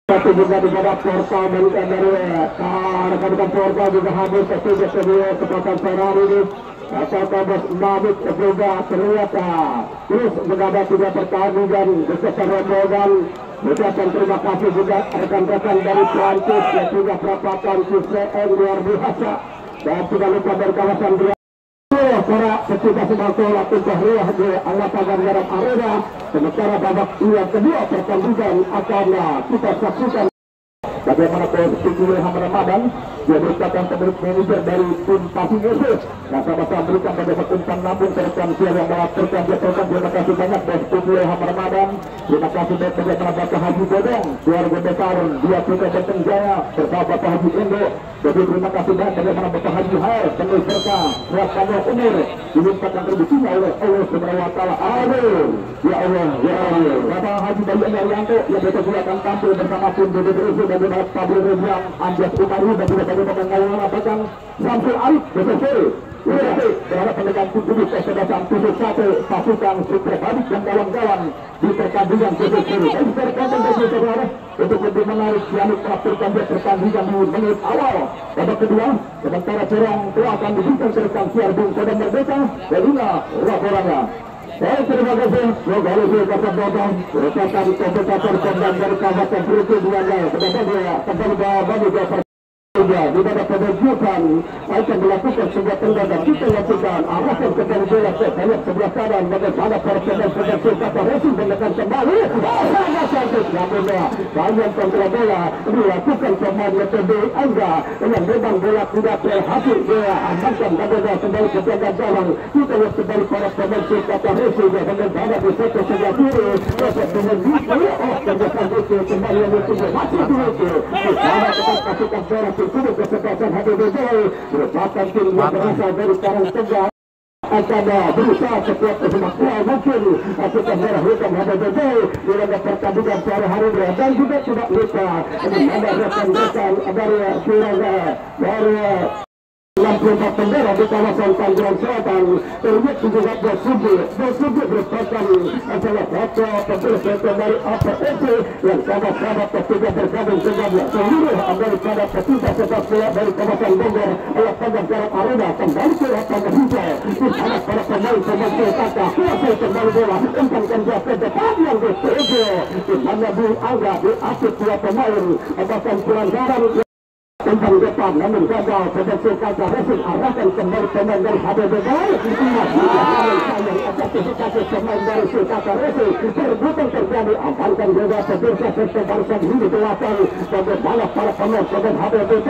Satu juga di babak portal dari rekan-rekan portal juga habis ketiga kedua kesempatan Ferrari ini. Apakah Bos Nabi juga ternyata terus mendapat tiga pertandingan beserta rombongan. Ucapan terima kasih juga rekan-rekan dari Prancis yang juga perapatan Israel luar biasa. Dan tidak lupa dari kawasan para pecinta sepak bola Tumpah di Alasan Garam Arena. Sementara babak yang kedua pertandingan akan kita saksikan bagaimana posisi Ilham Ramadan. Dia merupakan pemilik manajer dari tim Pasing FC. Nah, sama-sama berikan pada umpan lambung ke rekan sial yang melaporkan. Terima kasih banyak bosku Ilham Ramadan. Terima kasih banyak bagaimana Bapak Haji Bodong, keluarga besar dua Kota Benteng Jaya bersama Bapak Haji Indo. Jadi terima kasih banyak bagaimana Bapak Haji Har, penuh serta suasana umur dilimpahkan rezekinya oleh Allah Subhanahu Wa Taala. Amin. Ya Allah, ya Allah. Bapak Haji Bayu Yanto yang besok juga akan tampil bersama tim BBRC bagaimana Fadil Reziam, Anjas Umari dan juga bagaimana pemain Bakang Samsul Arif BBC. Berharap pendekan tujuh kesebelasan 71 pasukan Suprabadi dan kawan-kawan di pertandingan BBC. Dan berkaitan dengan saudara untuk lebih menarik yang melaporkan pertandingan di menit awal babak kedua. Sementara Cerang telah akan diberikan ke rekan siar Bung Kodam Merdeka dan inilah laporannya. Baik, terima kasih. Semoga lebih dapat datang rekan komentator Kodam dari kawasan Berikut Duanya. Kepada dia kembali bagi di mana penerjukan akan melakukan sebuah tendangan kita lakukan arahkan kepada bola sebanyak sebelah kanan bagaimana para pemain kata racing menekan kembali sangat cantik namun banyak kontra bola dilakukan pemain metode Angga dengan memang bola tidak berhasil dia amankan bagaimana kembali ke tengah jalan kita lihat kembali para pemain kata racing bagaimana di sektor sebelah kiri dapat menunjukkan tendakan itu kembali yang itu masih dulu kita kasihkan bola sudah kesempatan HBBJ merupakan tim yang berasal dari Karangtengah akan berusaha setiap kesempatan mungkin kita merah hitam HBBJ di laga pertandingan sehari-hari dan juga tidak lupa ada rekan-rekan dari Suraga dari 64 bendera di kawasan Tangerang Selatan terlihat juga bersugi merupakan adalah foto pembela dari APFC yang sama-sama ketiga bergabung dengan seluruh daripada pecinta sepak bola dari kawasan Bogor Alasan Garam Arena kembali ke lapangan hijau di sana para pemain kata kuasa kembali bola umpankan dia ke depan yang dituju di mana Bung Angga di akhir dua pemain akan pelanggaran umpan depan namun gagal pedestrian kaca racing arahkan kembali pemain dari HBBJ aktivitas pemain dari kaca racing perbuatan terjadi amankan juga pemirsa sektor barisan hingga ke belakang bagaimana para pemain HBBJ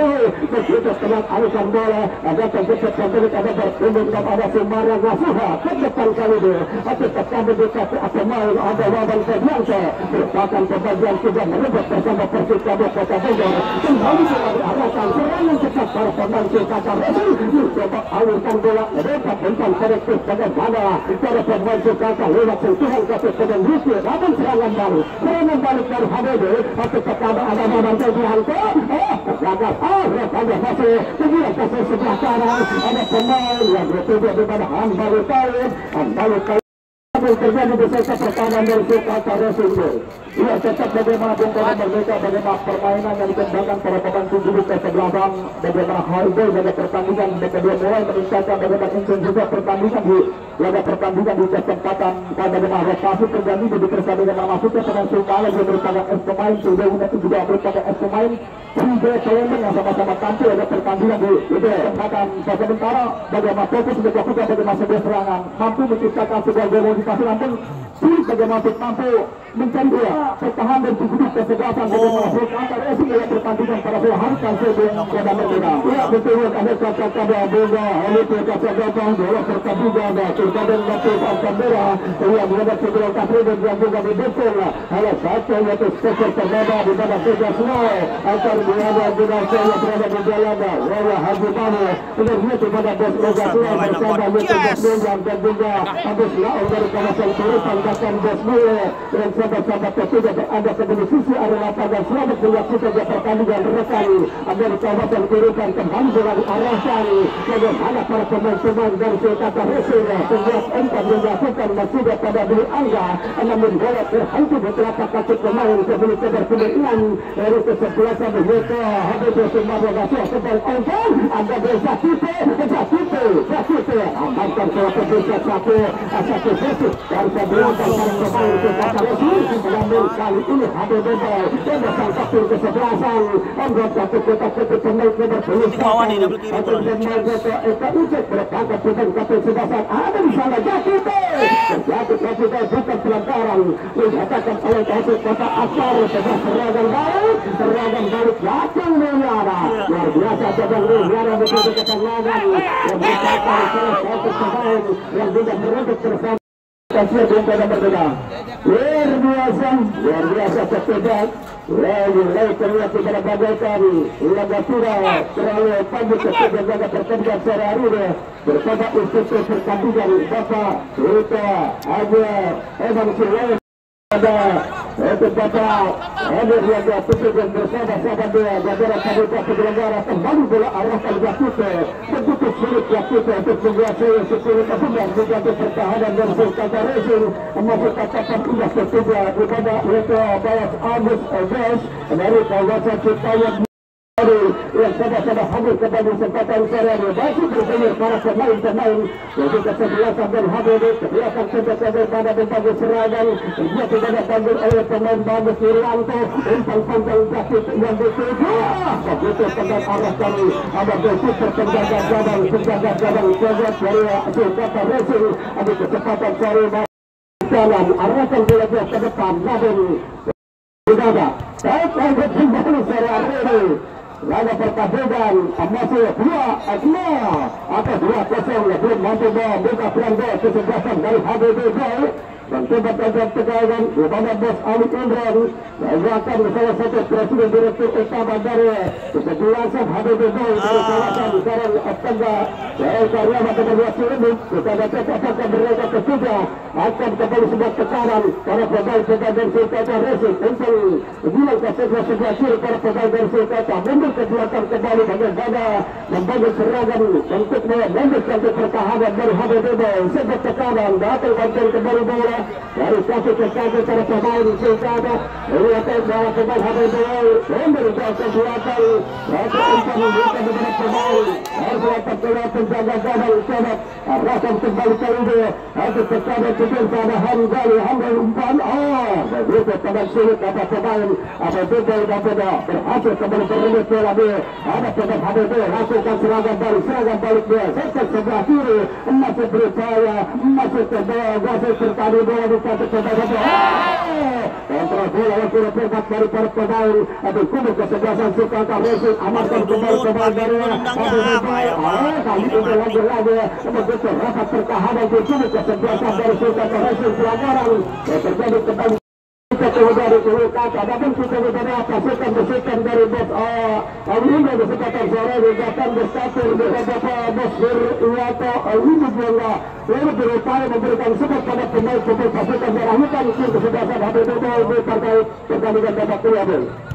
begitu tenang alisan bola ada tempat pemilik ada bertunduk kepada Sumara Nasuha ke depan kali ini tetap kami dikasih pemain ada Wawan Fedianto merupakan pembagian sudah merebut bersama Persikabo Kota Bogor kembali ke arahkan serangan cepat para pemain kata racing mencoba alurkan bola mereka umpan korektif bagaimana para pemain kata lewat sentuhan kaki pedang Rusi namun serangan balik dari HBB tetap ada Wawan Fedianto gagal ada masih kemudian kasih sebelah kanan ada pemain yang bertujuan di mana Hambalu Taib terjadi di sektor pertahanan dari kata racing. Ia tetap bagaimana Bung Kodam Merdeka bagaimana permainan yang dikembangkan para pemain tujuh kesebelasan bagaimana harga pada pertandingan kedua mulai meningkatkan bagaimana intensitas pertandingan di laga pertandingan di kesempatan bagaimana rotasi terjadi di bersama dengan masuknya pemain Sulkala yang merupakan pemain sudah itu juga merupakan pemain tiga pemain yang sama-sama tampil ada pertandingan di kesempatan sementara bagaimana fokus dilakukan bagaimana sebuah serangan mampu menciptakan sebuah gol namun sulit bagaimana mampu mencari bola pertahanan dan duduk kesebelasan bagaimana kata racing dalam pertandingan pada hari sebelum Kodam Merdeka. Ya betul ada kata-kata bola oleh kata-kata bola pertandingan dan terkadang melakukan kamera yang mendapat sebuah kafir dan juga didukung oleh satu yaitu sektor pertama di mana Sega Sungai akan berada dengan saya berada di jalan Raya Haji Manu benar kepada Bos Sega Sungai bersama Yaitu Bos Nungan dan juga Abis Laul dari kawasan Turutan dikatakan Bos Mule dan sahabat-sahabat ketiga berada di sisi area lapangan. Selamat menyaksikan pertandingan rekan ada di kawasan kirikan kembali bola diarahkan bagaimana para pemain-pemain dari Sulkata Racing pembuat empat melakukan masih pada Beli Angga namun bola terhenti di telapak kaki pemain sebelum keberkemungkinan dari kesebelasan mereka habis Sumarno Gasol kembali engkau ada Zakite amankan bola terbisa satu versi dari sebelahkan para pemain Sulkata Racing namun kali ini habis bebel dan sang kapten kesebelasan anggota kota-kota pemain keberkemungkinan untuk bermain Eka Ucek berangkat dengan kapten sebelasan ada di sana Zakite terjadi kapital bukan pelanggaran dikatakan oleh kapten kota Asar sebuah serangan balik datang Mulyana luar biasa sedang Mulyana betul ketenangan yang dikatakan salah satu pemain yang tidak merebut bersama kasih dengan berbeda luar biasa tertebak lagi terlihat kepada bagaikan Lagatura terlalu pagi ketika jaga pertandingan sore hari ini bersama instruktur pertandingan Bapak Rita Aja Eman Silai ada untuk Bapak hadir yang tutup dan bersama-sama dia jajaran kabupaten penyelenggara kembali bola arahkan Yakute begitu sulit Yakute untuk menguasai sepuluh pertandingan menjadi pertahanan dan Sulkata Racing masuk ke papan indah ketiga kepada Rita Bayas Agus Eves dari kawasan Cipayung yang sama-sama hadir kembali kesempatan sore hari masih bertemu para pemain-pemain jadi kesebelasan dan hadir kelihatan senjata pada berbagai serangan dia tidak dipanggil oleh pemain bagus Irianto umpan panjang Zakit yang dituju begitu tengah arah kami ada berputar penjaga gawang jagat dari Sulkata Racing ada kesempatan sore jalan arahkan bola ke depan namun tidak ada baik lanjut kembali sore hari ini laga pertandingan masih 2-2 atau 2-0 belum mampu membuka peluang kesebelasan dari HBBJ dan coba tajam tegangan di mana Bos Ali Imran akan salah satu presiden direktur utama dari kesebelasan HBBJ dari kawasan sekarang Tengah dari Karyama Keberhasilan ini kita dapat apakah mereka ketiga akan kembali sebuah tekanan para pemain-pemain dari Sulkata Racing untuk bilang ke sebelah kiri para pemain dari Sulkata mundur ke belakang kembali bagaimana membangun serangan untuk melanjutkan pertahanan dari HBBJ sebuah tekanan datang kembali bola dari kaki ke kaki para pemain Sulkata melihatkan bahwa pemain HBBJ memberi belakang belakang satu umpan memberikan beberapa pemain harus terkena penjaga gawang Sobat arahkan kembali kali ini harus terkena kepada Hamdan umpan begitu pada sulit apa pemain HBBJ berhasil kembali berlebih bola ada pemain HBBJ lakukan serangan balik dia sektor sebelah kiri masih berupaya masih terbawa tertadi bola di kaki kontra bola yang sudah berkat dari para pemain kubu kesebelasan Sulkata Racing amankan kembali pemain dari kali ini lagi begitu rapat pertahanan di kubu kesebelasan dari Sulkata Racing pelanggaran terjadi kembali dari Sulkata namun kita beberapa pasukan dari Bos Ali Imran kesempatan sore datang bersatu beberapa Bos Wiryato ini juga lalu berupaya memberikan support pada pemain-pemain pasukan merah hitam tim kesebelasan HBBJ terkait pertandingan babak kedua.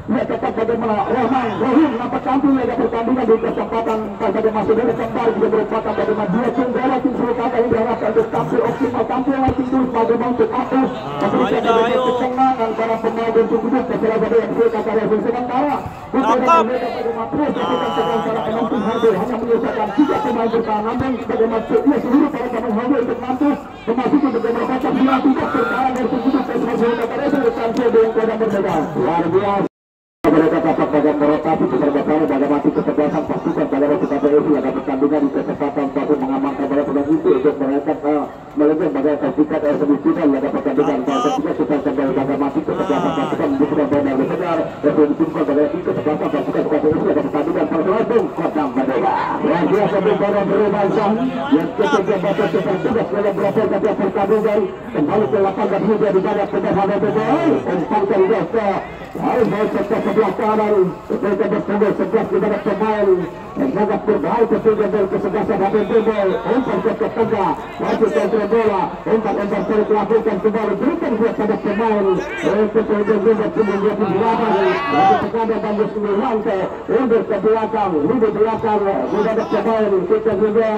Ia tetap bagaimana Rahim nampak tampil pada pertandingan di kesempatan pada masih dari kembali juga merupakan bagaimana dua tunggal tim Sulkata yang diharapkan untuk tampil optimal tampil lagi terus bagaimana untuk atas memberikan kesenangan para pemain dan tubuh kesebelasan yang Sulkata Racing sementara untuk mereka bagaimana terus melakukan para penonton hadir hanya menyelesaikan 3 pemain bertahan namun bagaimana seluruh para pemain untuk mampu memasuki beberapa macam bola tidak bertahan dan tubuh kesebelasan Sulkata Racing tampil dengan keadaan berbeda luar biasa. Mereka dapat bagian merotasi keterbatasan bagaimana kesebelasan pasukan bagaimana Sulkata Racing akan pertandingan di kesempatan satu mengamankan pada peluang itu untuk mereka melihat bagaimana sertifikat semifinal laga pertandingan dan ketiga kita kembali bagaimana kesebelasan pasukan membutuhkan bola yang besar dan membutuhkan bagaimana kesebelasan pasukan Sulkata Racing akan pertandingan langsung kodam Merdeka yang biasa berbola berubah yang ketiga batas tertugas dalam berapa kata pertandingan kembali ke lapangan muda di badan pemain HBBJ umpan terbiasa harus baik sebelah kanan, mereka bertemu sebelah kepada pemain yang sangat berbahaya ketiga dari kesebelasan Habib Bebel, umpan ke tengah, masih kontrol bola, umpan terus dilakukan kembali, berikan buat pada pemain, untuk Habib Bebel kemudian di belakang, masih kepada Bagus Nurwanto, undur ke belakang, di belakang, sudah ada pemain, kita juga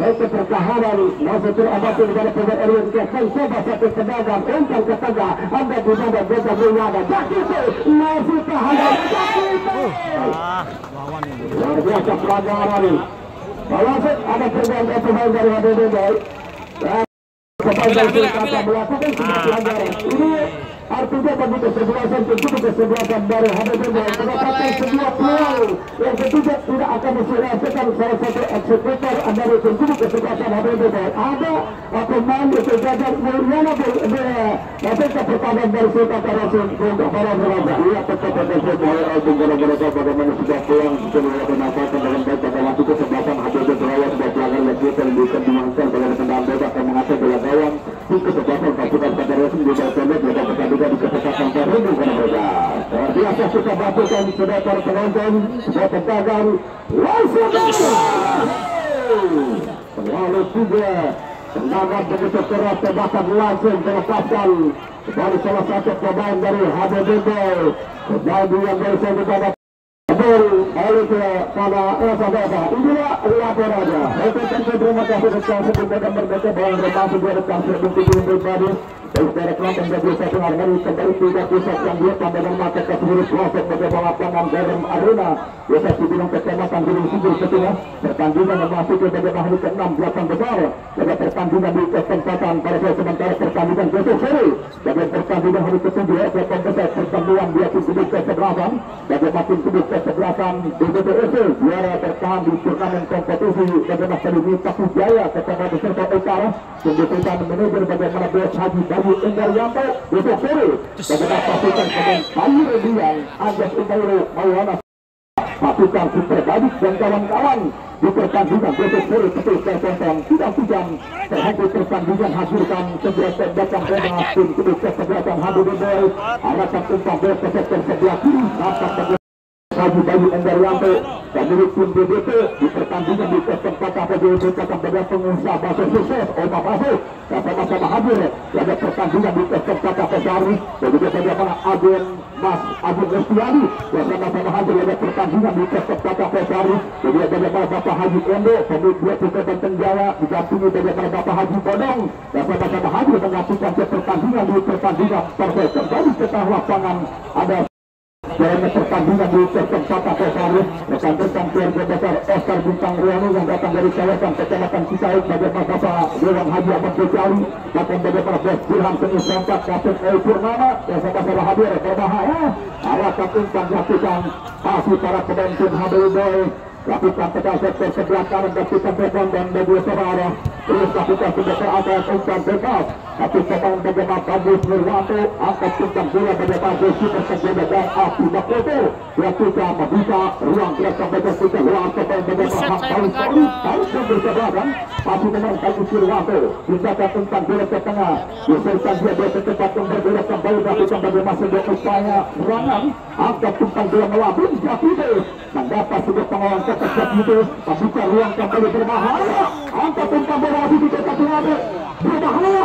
baik pertahanan, masih terabati kepada pemain Erwin Kesan, coba satu sedagang, umpan ke tengah, ada di mana Bebel Mulada, Jakito, masih tahanan, Jakito. Luar biasa pelanggaran ini. Walaupun ada perbedaan pemain dari Habib Bebel, pemain dari kata melakukan sebuah pelanggaran. Ini artinya bagi kesebelasan tentu kesebelasan dari Habib Bebel mendapatkan sebuah peluang yang ketiga tidak akan diselesaikan salah satu eksekutor dari tentu kesebelasan Habib Bebel. Ada pemain itu Jajar Mulyana ketika pertandingan dari Sultan Rasul untuk para berada. Ia tetap bersedia untuk mereka bagaimana sudah pulang setelah penampilan dengan baik pada waktu kesebelasan Habib Bebel sebagai pelanggan yang kita bisa dimaksud pada kendaraan bebas yang mengatur bola gawang di kesebelasan pasukan federasi di bawah pendek mereka bertanding di kesempatan terhubung kepada mereka. Biasa kita batukan sudah para penonton sudah tertagan langsung lalu tiga tendangan begitu keras tembakan langsung melepaskan dari salah satu pemain dari Habib Bebel. Jadi yang dari saya kepada balik ke pada Elsa. Inilah laporannya. Terima kasih atas kebenaran mereka bahwa mereka sudah berhasil untuk pribadi. Saudara Kelantan bagi satu harmoni kembali tidak pusat yang dia pandangan mata ke seluruh pelosok bagi lapangan Garam Arena. Biasa dibilang kecamatan Gunung Sindur Ketua. Pertandingan memasuki bagi hari ke-6 belakang besar. Pada pertandingan di kesempatan pada sementara pertandingan besok sore. Bagi pertandingan hari ke-7 belakang besar pertandingan dia tubuh ke-11. Bagi makin tubuh ke-11 BBBSC juara bertahan di turnamen kompetisi bagi Master Lini Tapu Jaya Kecamatan Serta Utara. Pembukaan manajer bagaimana Bos Haji Bayu Endaryanto besok sore bagaimana pasukan pemain Bayu Redian Anjas Indairo Maulana pasukan Super Badik dan kawan-kawan di pertandingan besok sore betul tertonton tidak sejam terhadap pertandingan hadirkan sebelah tembakan bola tim kedua kesebelasan Habib Bebel arahkan umpan bola ke sektor sebelah kiri nampak Haji Bayu Endaryanto dan milik tim BBP di pertandingan di kesempatan PBB kepada pengusaha Baso sukses Oma Baso sama-sama hadir pada pertandingan di kesempatan Pesari dan juga bagaimana Agen Mas Agen Restiani yang sama-sama hadir pada pertandingan di kesempatan Pesari dan juga bagaimana Bapak Haji Endo pemilik dua Kecamatan Tenggara didampingi bagaimana Bapak Haji Bodong yang sama-sama hadir mengajukan pertandingan di pertandingan Persib kembali ke tengah lapangan ada dalam pertandingan di kesempatan Pesari rekan-rekan keluarga besar Oscar Bintang Riano yang datang dari kawasan Kecamatan Cicauk bagaimana Bapak Dewan Haji Ahmad Bejali bahkan bagaimana Bos Burhan Seni Sontak Kapten El Purnama yang sama-sama hadir berbahaya arahkan umpan dilakukan kasih para pemain tim Habib Bebel lakukan pada sektor sebelah kanan lakukan beban dan bagi saudara terus lakukan sudah teratas umpan bebas tapi pemain bagaimana Bagus Nurwanto angkat umpan bola bagaimana Besi tersedia dan Api Bakoto lakukan membuka ruang belakang bebas kita ruang pemain bagaimana harus bersebelahan masih pemain Bagus Nurwanto tindakan umpan bola ke tengah disertai dia bercepat berbelok kembali lakukan bagaimana sebuah upaya serangan angkat umpan bola melambung Jakito mendapat sebuah pengawasan ketat itu membuka ruang kembali berbahaya angkat umpan bola di dekat pengadil berbahaya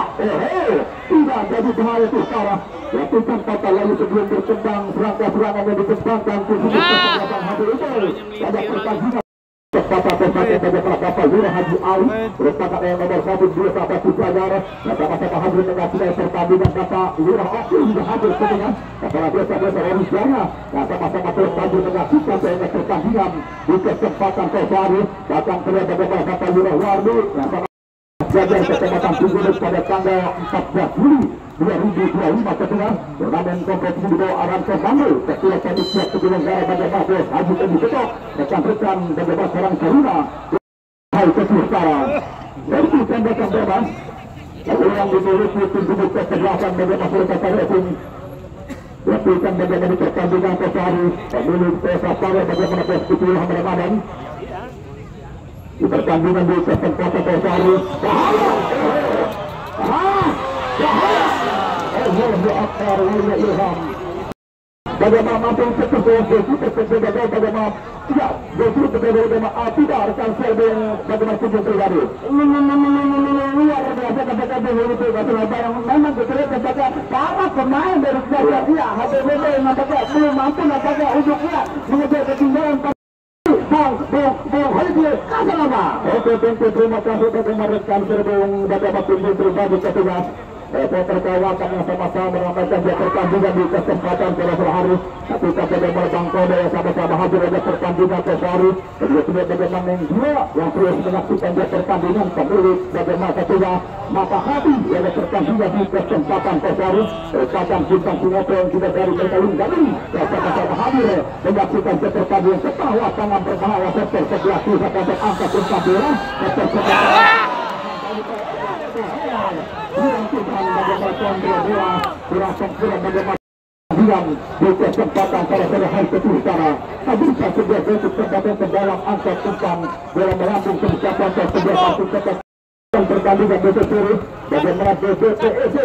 tidak jadi bahaya itu sekarang lakukan kata lalu sebelum berkembang serangan yang dikembangkan khusus kesempatan Habib Bebel pada pertandingan kesempatan pada Bapak Lurah Haji Ali merupakan yang nomor 1 2 Bapak Pujagara sama-sama hadir menyaksikan pertandingan Bapak Lurah Akil juga hadir dengan kepala desa-desa Rizana sama-sama terus hadir menyaksikan pertandingan di kesempatan Pesari datang ke Bapak Lurah Wardi Jajar Kecamatan Tungguluk pada tanggal 14 Juli 2025 ketika turnamen kompetisi di bawah arahan Kebanggul Ketua Panitia Penyelenggara bagaimana Bos Haji Edi Ketok rekan-rekan bagaimana seorang Karuna Hai Kesusaran dari tembakan bebas yang dimiliki tim duduk kesebelasan bagaimana Sultan Rasul lakukan bagaimana pertandingan Pesari pemilik Pesa Pare bagaimana Bos Kutul Hamad Ramadan di pertandingan di kesempatan Pesari bahaya bahaya Allahu Akbar wa ilham bagaimana mampu cepat bagaimana tidak betul bagaimana tidak rekan serben bagaimana tujuh pribadi luar biasa katakan dulu itu yang memang betul katakan para pemain dari Serbia HBBB yang nampaknya belum mampu nampaknya untuknya mengejar ketinggalan. Oke, terima kasih bagaimana rekan serben bagaimana tujuh pribadi ketugas. Perkawakan yang sama-sama menyampaikan dia pertandingan di kesempatan pada sore hari. Tapi bagaimana Bang Koda yang sama-sama hadir pada pertandingan pada hari. Kedua bagaimana yang dua yang terus menyaksikan dia pertandingan pemilik bagaimana ketiga mata hati yang pertandingan di kesempatan pada hari. Rekatan bintang Singapura yang sudah dari berkali-kali sama-sama hadir menyaksikan pertandingan setelah tangan berbahaya sektor sebelah kisah pada angka punca bola sektor di kesempatan pada hari kedua hadirkan sebuah bentuk kesempatan ke dalam angka umpan dalam melambung kesempatan sebuah pertandingan BPSC bagaimana BPSC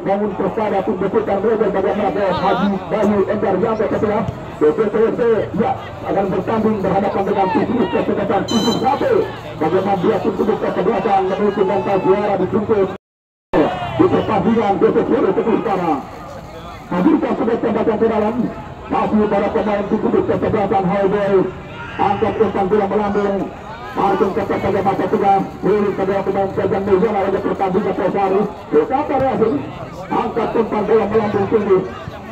bangun persada untuk membutuhkan mereka bagaimana Haji Bayu Endar yang ketua BPSC ya akan bertanding berhadapan dengan Tujuh kesempatan 71 bagaimana dia untuk kesempatan menuju mental juara dijungkit di pertandingan BPSC Utara. Hadirkan sebuah tembakan ke dalam masih para pemain Tujuh kesempatan Highway angkat umpan bola melambung. Martin tetap pada masa tiga, pilih pada pemain Sejan Mizana pada pertandingan Pesari. Kata Racing, angkat umpan bola melambung tinggi.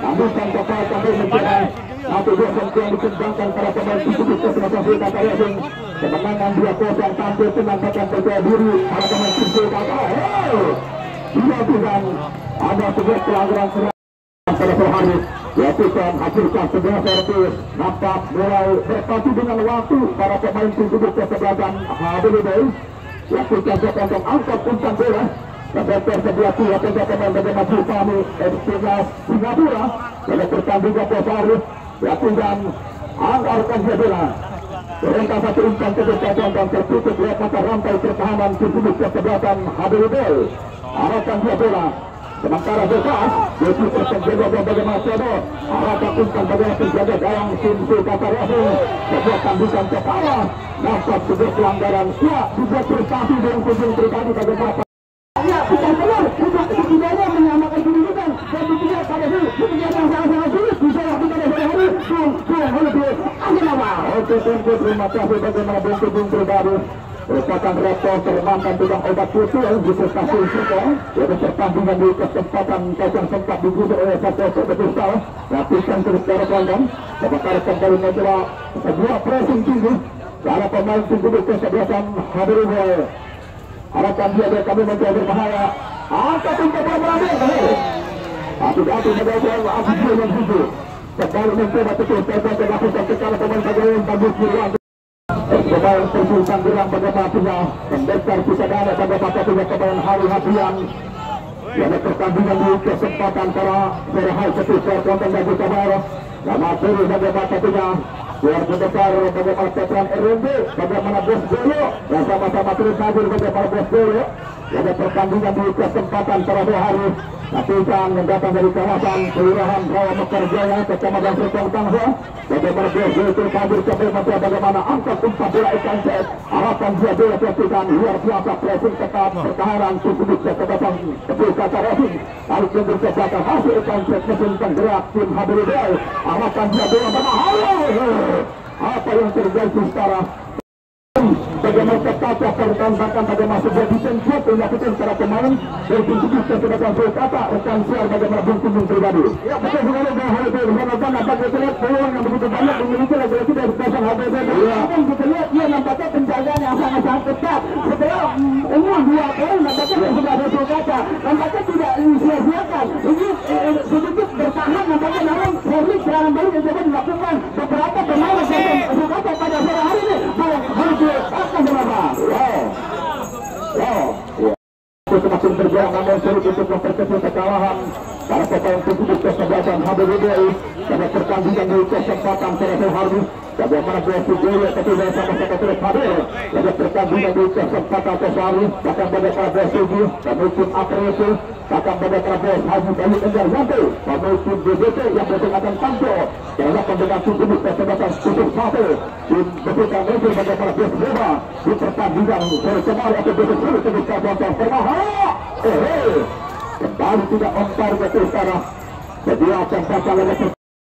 Ambilkan kepala sambil mencoba. Satu dua yang dikembangkan para pemain Tujuh kesempatan Kata Racing. Kemenangan 2-0 tampil tenang bahkan percaya diri para pemain Tujuh Kata. Dia bilang ada sebuah pelanggaran pada sore hari. Lakukan hasilkan sebuah servis nampak mulai berpadu dengan waktu para pemain Tujuh kesebelasan HBBB lakukan untuk angkat umpan bola dan sebelah kiri para pemain bagaimana Jepang Timnas Singapura pada pertandingan Pesari lakukan angkat bola perintah satu umpan kesebelasan dan tertutup lihat mata rantai pertahanan Tujuh kesebelasan HBBB arahkan bola. Sementara bebas, Yaitu terjaga bagaimana Sodo arahkan umpan bagaimana terjaga dalam Sinsu Kata Racing sebuah tambukan kepala dapat sebuah pelanggaran ya dibuat prestasi dengan kunjung pribadi bagaimana ya kita keluar untuk setidaknya menyamakan kedudukan dan tidak pada dulu yang sangat-sangat sulit bisa lakukan pada hari Oke, terima kasih bagaimana kunjung pribadi merupakan rektor mantan tukang obat putih di prestasi Sukong yaitu pertandingan di kesempatan yang sempat digusur oleh satu besar lapisan terus dari kandang sementara kembali mencoba sebuah pressing tinggi para pemain Tujuh kesebelasan HBBB harapan dia kami mencoba berbahaya angkat untuk bermain hati-hati mencoba aksi yang hidup kembali mencoba terus lakukan kekalahan pemain Pagawai bagus Firwan pemain Persib bilang bagaimana punya membesar kita dana pada masa punya pemain Hari Hafian yang pertandingan di kesempatan para serahai sepisah konten bagi kabar nama seri bagaimana punya keluarga besar bagaimana Petran RMB bagaimana Bos Jolo yang sama-sama terus hadir bagaimana Bos Jolo yang pertandingan di kesempatan para hari lapisan yang datang dari kawasan Kelurahan Rawa Mekar Jaya Kecamatan Serpong Tangsa bagaimana Bos Jolo hadir bagaimana angkat umpan bola ikan set harapan dia bola persikan luar biasa pressing ketat pertahanan Tujuh kesempatan Kata Racing lalu mundur ke belakang hasil ikan set mesin penggerak tim HBBB harapan dia bola berbahaya apa yang terjadi sekarang bagaimana ketatnya pertandingan bagaimana sebuah desain kuat yang dilakukan para pemain dari Tujuh kesempatan Kata rekan siar bagaimana kunjung pribadi ya betul sekali bahwa hal itu benar-benar nampak kita lihat peluang yang begitu banyak memiliki lagi-lagi dari kawasan HBBB dan kita lihat dia nampaknya penjagaan yang sangat-sangat ketat setelah umur 2 tahun nampaknya sudah ada Kata nampaknya tidak disia-siakan ini sedikit bertahan nampaknya namun seri serangan balik yang coba dilakukan beberapa pemain Kata pada sore hari ini semakin berjalan namun sulit untuk memperkecil kekalahan para pemain Tujuh kesebelasan HBBB pada pertandingan di kesempatan sore hari bagaimana Bos Jolo ketika sama-sama terus hadir pada pertandingan di kesempatan hari bahkan bagaimana Bos Sugi dan mungkin apresiasi Akan mendapat bos Haji Bayu Endaryanto, pemain tim BBT yang berdekatan tampil terhadap pembedaan tubuh kesebatan tutup satu. Tim beserta Major bagaimana bos bola di pertandingan berkembang atau betul ketika tonton permaha. Kembali tidak on target utara. Kedua akan pasal lagi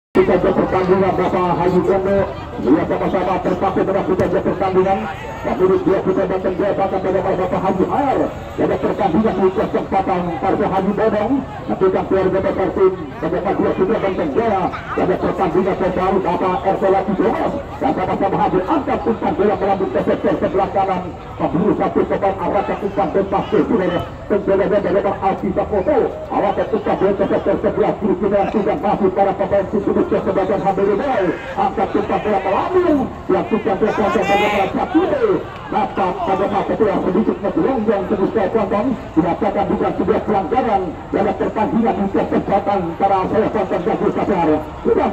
kita pertandingan Bapak Haji Kondo. Dia sama-sama terpakai dengan kita pertandingan. Tapi dia kita datang dia bahkan pada Bapak Haji Air. Ada pertandingan di kesempatan Partai Haji Bodong. Tapi kan keluarga Bapak tim bagaimana dia sudah banteng jaya. Ada pertandingan terbaru Bapak Ersola Tijomas. Dan sama-sama hadir angkat umpan bola melambung ke sektor sebelah kanan. Pemburu satu teman arahkan umpan dan pasti saudara. Penjelajah dari Bapak Alfisa Foto. Arahkan umpan bola ke sektor sebelah kiri kita sudah masuk para pemain tubuh kesebatan Hamiludai. Angkat umpan bola melambung. Dilakukan terpaksa bagaimana Sakide. Dapat bagaimana ketua sedikit melonjang sebesar tonton. Dirasakan bukan sebuah pelanggaran dalam pertandingan di kesempatan para saya tonton Jagur Kasar. Sudah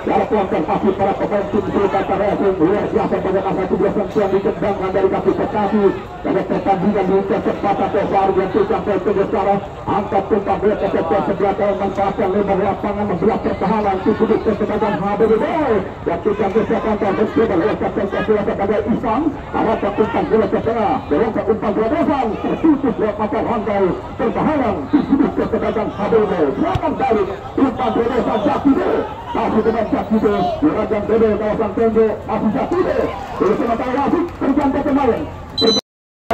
dalam tonton masih para pemain tim Sultan Racing luar biasa bagaimana sebuah sentuhan dikembangkan dari kaki Bekasi. Dalam pertandingan di kesempatan besar yang sampai sebesar angkat umpan bola ke sektor sebelah kanan memanfaatkan lebar lapangan membelah pertahanan tubuh kesempatan Hamiludai. Dan kita bisa tonton mencoba lewat kesempatan sebagai Isam. Arahkan umpan bola ke tengah, berangkat umpan bola dasar, tertutup lewat mata rantai pertahanan tubuh kesempatan Hamiludai. Silakan balik umpan bola dasar Sakide. Masih dengan Sakide, dirajang Dede kawasan Tenggo, masih Sakide. Dari sementara wasit tergantung pemain.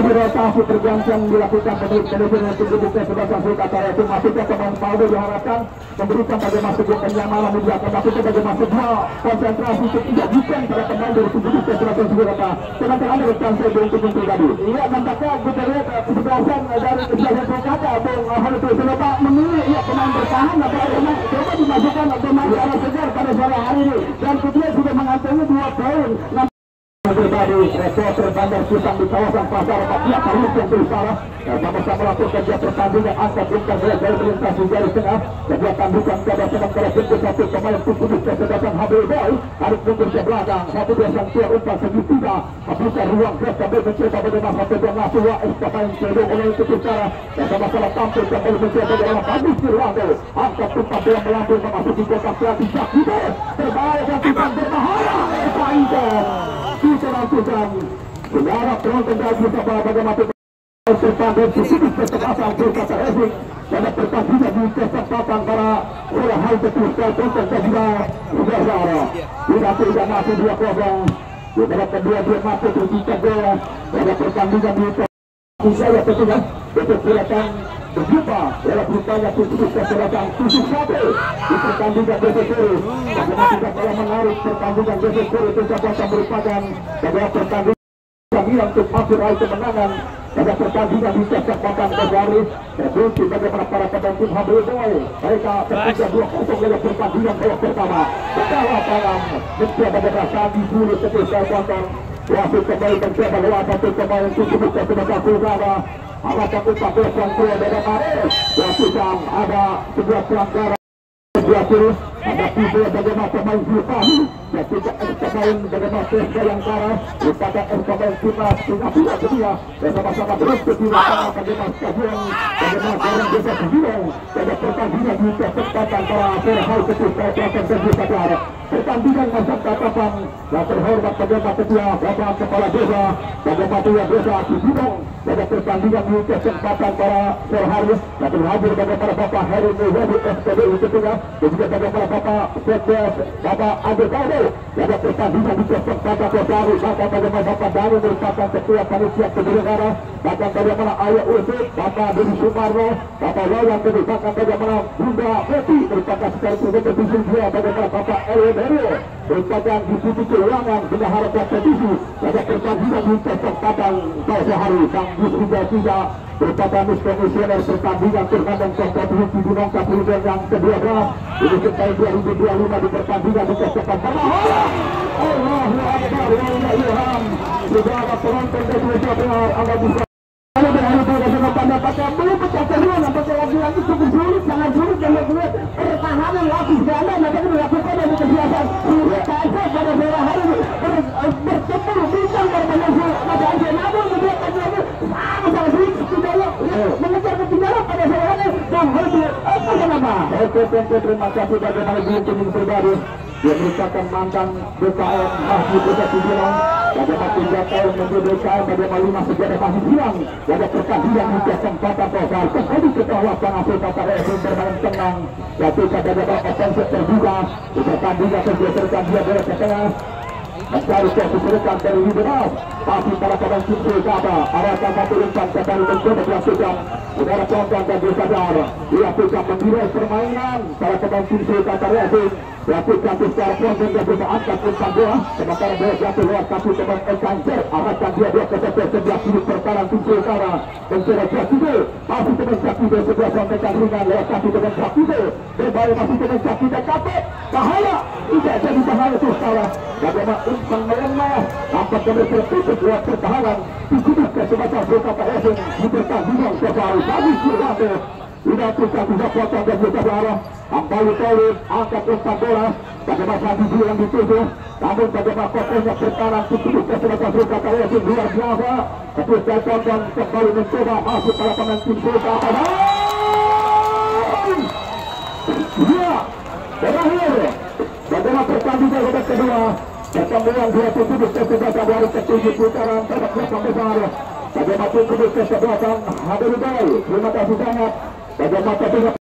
Rotasi pergantian dilakukan pemilik tubuh kesebelasan Sultan itu masuknya pemain Paulo diharapkan memberikan bagaimana sebuah kenyamanan di belakang tapi bagaimana sebuah konsentrasi tidak bukan pada pemain dari tubuh kesebelasan Sultan. Sementara ada chance untuk pribadi. Iya nampaknya kita lihat kesebelasan dari kesebelasan Sultan atau hal itu kenapa memilih ya pemain bertahan atau pemain coba dimasukkan pemain arah segar pada sore hari ini dan kedua sudah mengantongi 2 poin. Pribadi reporter Bandar Sultan di kawasan Pasar Papua Kalimantan Utara sama-sama melakukan dia pertandingan angkat umpan bola dari melintasi garis tengah. Kegiatan bukan pada sementara pintu satu pemain tubuh kesebelasan Hamiludai harus mundur ke belakang. Satu dia sang tua umpan segitiga membuka ruang gerak sambil mencoba bagaimana satu dia Nasua pemain kedua oleh itu bicara dan sama-sama tampil kembali mencoba bagaimana bagus di ruang angkat umpan bola melambung memasuki kotak pelatih Sakide terbaik dan umpan berbahaya Painten. Kita lakukan saudara penonton dan bersama bagaimana pertandingan tubuh kesebelasan Sultan Racing pada pertandingan di kesempatan para bola hal betul tonton dan juga saudara tidak masuk 2-0 pada kedua dia masuk tertiga bola pada pertandingan di saya tentunya untuk silakan berjumpa dalam beritanya tubuh kesebelasan tujuh satu di pertandingan BCT. Bagaimana tidak kalah menarik pertandingan BCT itu akan merupakan pada pertandingan yang untuk masuk raih kemenangan pada pertandingan di kesempatan kembali terbukti bagaimana para pemain tim Hamiludai mereka tertiga 2-0 dalam pertandingan babak pertama. Setelah lapangan mencoba bagaimana Sandi dulu ketika tonton wasit kembali mencoba lewat satu pemain tubuh kesebelasan Sultan. Arahkan umpan bola yang keluar dari Maris. Lakukan ada sebuah pelanggaran. Ada tiga bagaimana pemain Zulfahri dan juga pemain bagaimana Bayangkara merupakan pemain timnas Singapura kedua dan sama-sama berikut di lapangan bagaimana stadion bagaimana orang desa Sejilang pada pertandingan di kesempatan para perhal ketika pelakon terbuka pertandingan masa tatapan yang terhormat bagaimana ketua Bapak Kepala Desa bagaimana Tua Desa Sejilang pada pertandingan di kesempatan para perhal dan terhadir bagaimana Bapak Heri Muhammad SPDI ketua dan juga bagaimana Bapak Sekdes Bapak Ade Kaudo pada pertandingan di kesempatan Kosari Bapak bagaimana Bapak Dari merupakan ketua panitia penyelenggara Bapak bagaimana Ayah Usut Bapak Deni Sumarno Bapak Wayan merupakan bagaimana Bunda Betty merupakan sekali kompetisi dia bagaimana Bapak Elwe Berio merupakan diskusi keuangan bendahara kompetisi pada pertandingan di kesempatan Kosari Sang Yusrida Tiga merupakan komisioner pertandingan turnamen kompetisi di Nongka Pilihan yang ke-12 ini sampai 2025 di pertandingan di kesempatan Allahu Akbar wa ilham saudara penonton dan saudara Anda bisa kalau dengan itu bersama pendapatnya belum pecah-pecah nampaknya lagi cukup sulit sangat sulit dan melihat pertahanan lapis ganda nampaknya dilakukan dari kebiasaan KSF pada sore hari ini bertemu bintang bertemu namun melihat sangat sulit mengejar ketinggalan pada sore hari tempo. Terima kasih bagaimana Gunung Pribadi. Dia merupakan mantan BKM Mahdi Kota Cibilang. Bagaimana 3 tahun menjadi BKM, bagaimana 5 sejarah masih hilang. Ada pertandingan di kesempatan total. Kembali ke kawasan Afrika Selatan bermain tenang. Ketika bagaimana offensive terbuka, pertandingan tergeserkan dia dari ke tengah. Mencari kesulitan dari liberal. Masih para pemain tim Sulkata. Arahkan satu umpan kembali mencoba dilakukan. Udara tonton dan bersadar. Dilakukan menilai permainan para pemain tim Sulkata Racing. Lakukan secara proses dan bermaafkan umpan bola. Sementara bola jatuh lewat kaki pemain Ekancer. Arahkan dia ke tepi sebelah kiri pertahanan tim Sulkata. Mencoba Jakido. Masih pemain Jakido sebelah sampaikan ringan lewat kaki pemain Jakido. Berbahaya masih pemain Jakido. Kapek. Bahaya. Tidak jadi bahaya Sulkata. Bagaimana umpan melemah. Nampak kembali tertutup lewat pertahanan. Dikutuk ke semacam Sulkata Racing. Di pertandingan total. Bagi Sulkata. Dilakukan juga potong dan juga arah. Kembali Taurid, angkat umpan bola. Bagaimana lagi bilang dituju. Namun bagaimana potongnya pertahanan ditutup ke semacam Sulkata Racing. Luar biasa. Terus dan kembali mencoba masuk para pemain tim Sulkata. Ya, berakhir. Bagaimana pertandingan babak kedua. Pertemuan 27 kesempatan dari ke-7 putaran babak besar. Bagaimana 7 kesempatan hadir baik. Terima kasih sangat. Bagaimana